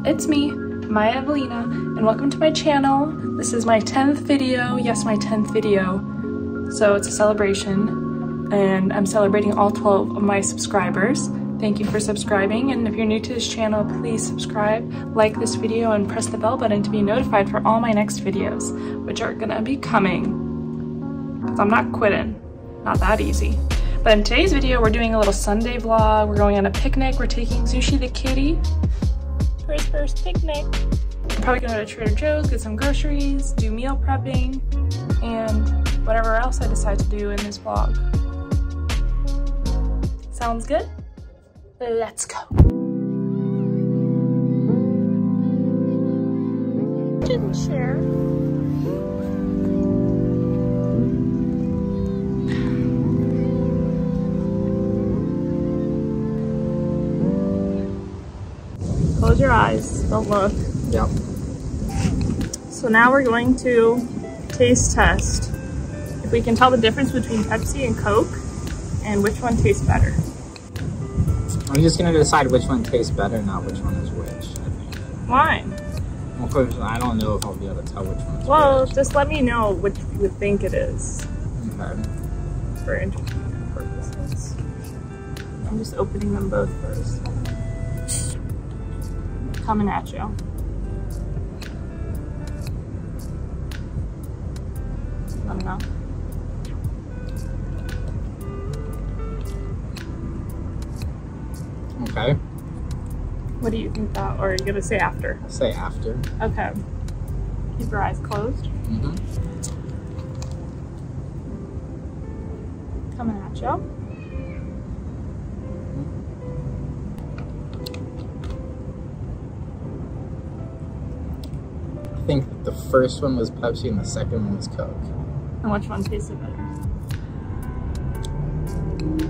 it's me, Maya Evelina, and welcome to my channel. This is my 10th video. Yes, my 10th video. So it's a celebration, and I'm celebrating all 12 of my subscribers. Thank you for subscribing, and if you're new to this channel, please subscribe, like this video, and press the bell button to be notified for all my next videos, which are gonna be coming. Because I'm not quitting. Not that easy. But in today's video, we're doing a little Sunday vlog. We're going on a picnic. We're taking Zushi the kitty to his first picnic. I'm probably gonna go to Trader Joe's, get some groceries, do meal prepping, and whatever else I decide to do in this vlog. Sounds good? Let's go. Didn't share. Close your eyes, don't look. Yep. So now we're going to taste test if we can tell the difference between Pepsi and Coke and which one tastes better. I'm just gonna decide which one tastes better, not which one is which, I think. Why? Well, first, I don't know if I'll be able to tell which one's Well, which. just let me know which you would think it is. Okay. For entertainment purposes. I'm just opening them both first. Coming at you. Let me know. Okay. What do you think that, or are you gonna say after? I'll say after. Okay. Keep your eyes closed. Mm-hmm. Coming at you. I think the first one was Pepsi and the second one was Coke. And which one tasted better?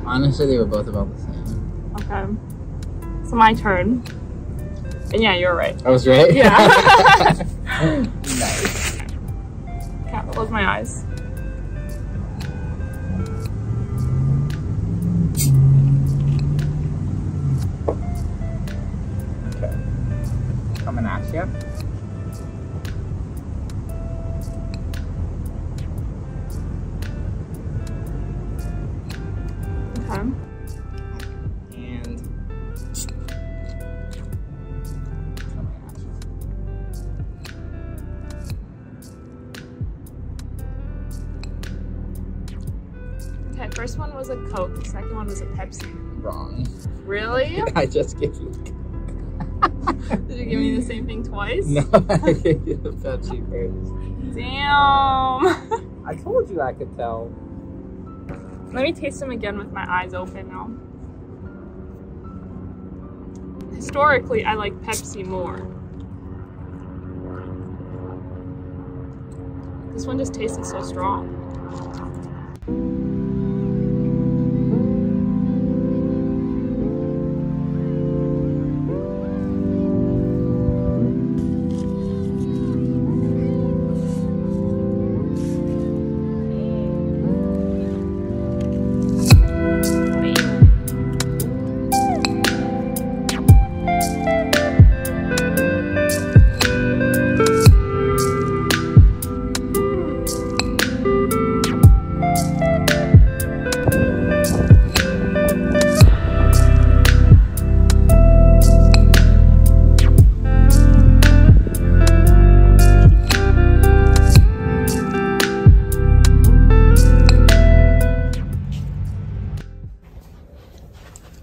Honestly, they were both about the same. Okay. So my turn. And yeah, you're right. I was right? Yeah. Nice. Can't close my eyes. Okay. Coming at you. Okay. And coming at you. Okay, first one was a Coke, the second one was a Pepsi. Wrong. Really? I just gave you. Did you give me the same thing twice? No, I gave you the Pepsi first. Damn. I told you I could tell. Let me taste them again with my eyes open now. Historically, I like Pepsi more. This one just tasted so strong.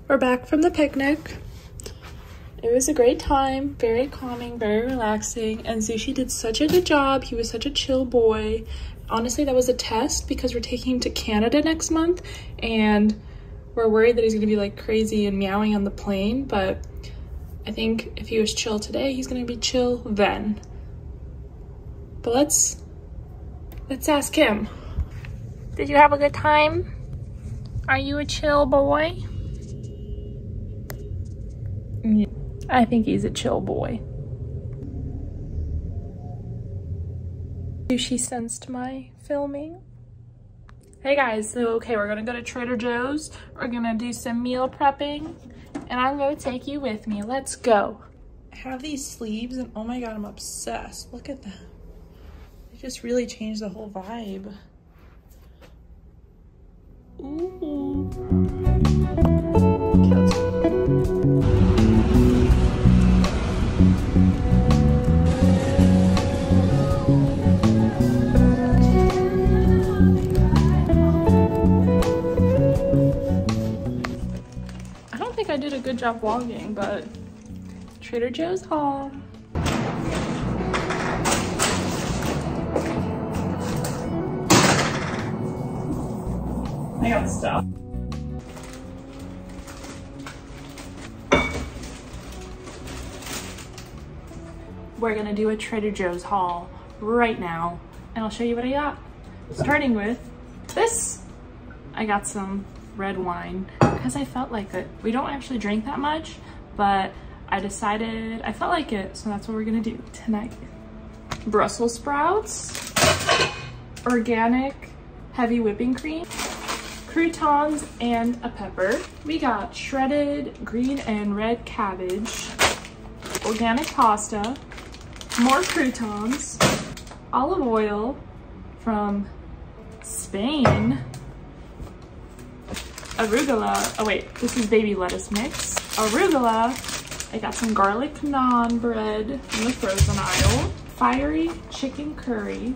We're back from the picnic. It was a great time, very calming, very relaxing, and Zushi did such a good job. He was such a chill boy. Honestly, that was a test because we're taking him to Canada next month, and we're worried that he's gonna be like crazy and meowing on the plane, but I think if he was chill today, he's gonna be chill then. But let's ask him. Did you have a good time? Are you a chill boy? Yeah, I think he's a chill boy. She sensed my filming. Hey guys, so okay, we're gonna go to Trader Joe's. We're gonna do some meal prepping, and I'm gonna take you with me. Let's go. I have these sleeves and oh my god, I'm obsessed. Look at them. They just really changed the whole vibe. Ooh. I don't think I did a good job vlogging, but Trader Joe's haul. I got stuff. We're gonna do a Trader Joe's haul right now, and I'll show you what I got. Starting with this. I got some red wine because I felt like it. We don't actually drink that much, but I decided I felt like it, so that's what we're gonna do tonight. Brussels sprouts, organic heavy whipping cream, croutons, and a pepper. We got shredded green and red cabbage, organic pasta, more croutons, olive oil from Spain, arugula. Oh wait, this is baby lettuce mix. Arugula. I got some garlic naan bread from the frozen aisle, fiery chicken curry,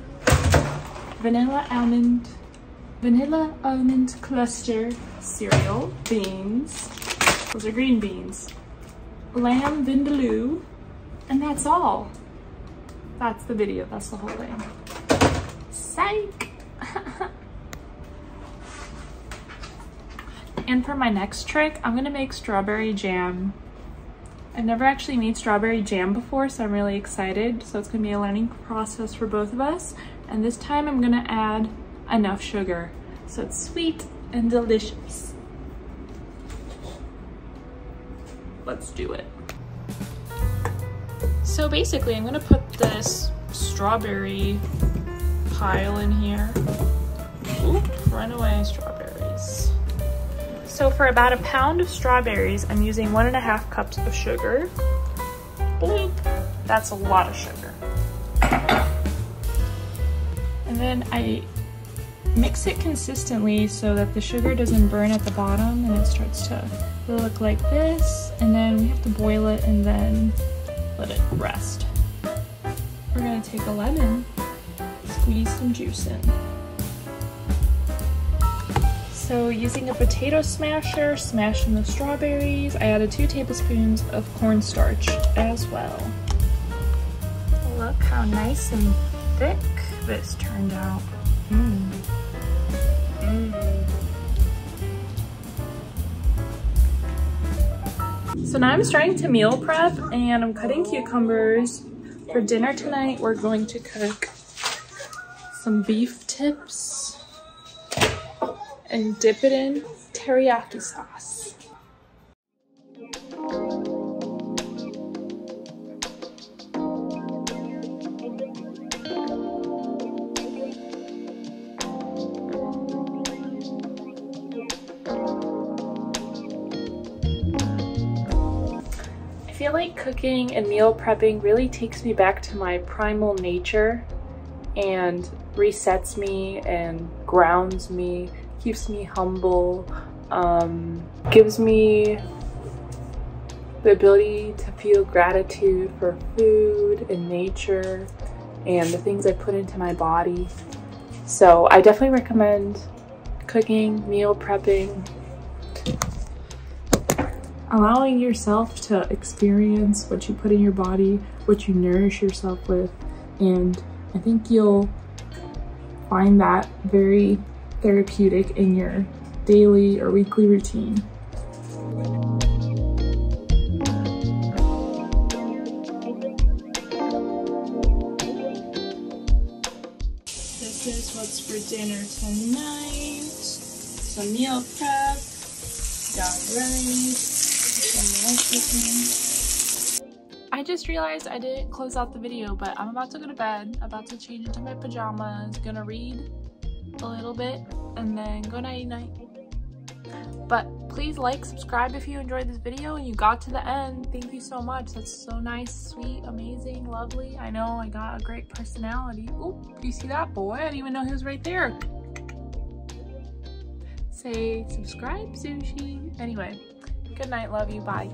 vanilla almond cluster cereal, beans, those are green beans, lamb vindaloo, and that's all. That's the video, that's the whole thing. Psych! And for my next trick, I'm gonna make strawberry jam. I've never actually made strawberry jam before, so I'm really excited. So it's gonna be a learning process for both of us. And this time I'm gonna add enough sugar, so it's sweet and delicious. Let's do it. So basically I'm gonna put this strawberry pile in here. Oop, run away strawberries. So for about a pound of strawberries, I'm using 1.5 cups of sugar. Bloop, that's a lot of sugar. And then I mix it consistently so that the sugar doesn't burn at the bottom and it starts to look like this. And then we have to boil it and then let it rest. We're gonna take a lemon, squeeze some juice in. So using a potato smasher, smash in the strawberries. I added 2 tablespoons of cornstarch as well. Look how nice and thick this turned out. So now I'm starting to meal prep and I'm cutting cucumbers. For dinner tonight, we're going to cook some beef tips and dip it in teriyaki sauce. I feel like cooking and meal prepping really takes me back to my primal nature and resets me and grounds me, keeps me humble, gives me the ability to feel gratitude for food and nature and the things I put into my body. So I definitely recommend cooking, meal prepping, allowing yourself to experience what you put in your body, what you nourish yourself with, and I think you'll find that very therapeutic in your daily or weekly routine. This is what's for dinner tonight. Some meal prep, got rice, I just realized I didn't close out the video, but I'm about to go to bed, about to change into my pajamas, gonna read a little bit, and then go night-night. But please like, subscribe if you enjoyed this video and you got to the end. Thank you so much. That's so nice, sweet, amazing, lovely. I know I got a great personality. Oh, do you see that boy? I didn't even know he was right there. Say subscribe, sushi. Anyway, good night, love you, bye.